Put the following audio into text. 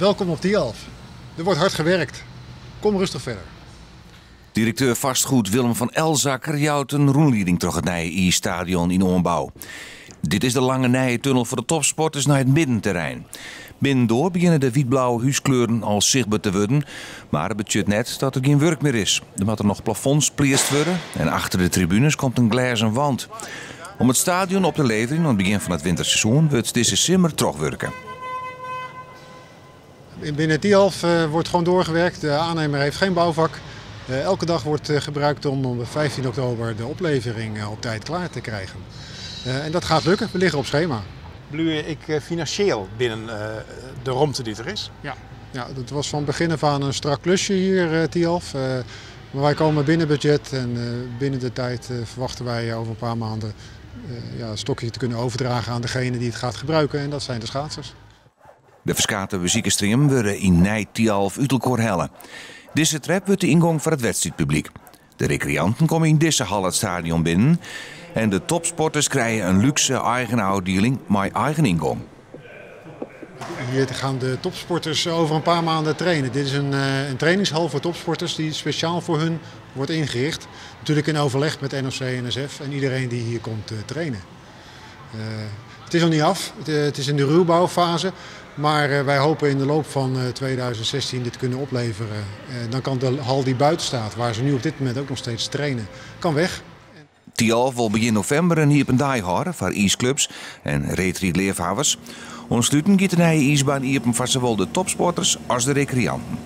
Welkom op Tialf. Er wordt hard gewerkt. Kom rustig verder. Directeur vastgoed Willem van Elzakker jouwt een roenlieding terug het Nije-stadion in ombouw. Dit is de lange Nije-tunnel voor de topsporters naar het middenterrein. Binnendoor beginnen de wit-blauwe huiskleuren al zichtbaar te worden, maar het betekent net dat er geen werk meer is. Er moeten nog plafonds pleest worden en achter de tribunes komt een glazen wand. Om het stadion op te leveren aan het begin van het winterseizoen wordt deze simmer terugwerken. Binnen Tialf wordt gewoon doorgewerkt. De aannemer heeft geen bouwvak. Elke dag wordt gebruikt om op 15 oktober de oplevering op tijd klaar te krijgen. En dat gaat lukken. We liggen op schema. Bedoel ik financieel binnen de ruimte die er is? Ja, dat was van begin af aan een strak klusje hier, Tialf. Maar wij komen binnen budget en binnen de tijd verwachten wij over een paar maanden een stokje te kunnen overdragen aan degene die het gaat gebruiken. En dat zijn de schaatsers. De verskate muziekstream worden in Nij-Tialf Utelkoor hellen. Deze trap wordt de ingang voor het wedstrijdpubliek. De recreanten komen in deze hal het stadion binnen. En de topsporters krijgen een luxe eigen uitdeling met eigen ingang. Hier gaan de topsporters over een paar maanden trainen. Dit is een trainingshal voor topsporters die speciaal voor hun wordt ingericht. Natuurlijk in overleg met NOC en NSF en iedereen die hier komt trainen. Het is nog niet af, het is in de ruwbouwfase. Maar wij hopen in de loop van 2016 dit te kunnen opleveren. Dan kan de hal die buiten staat, waar ze nu op dit moment ook nog steeds trainen, kan weg. Tialf wil begin november een iependaai houden voor ijsclubs en retreat-leefhavers. Ontsluiten gaat de nieuwe ijsbaan iepen voor zowel de topsporters als de recreanten.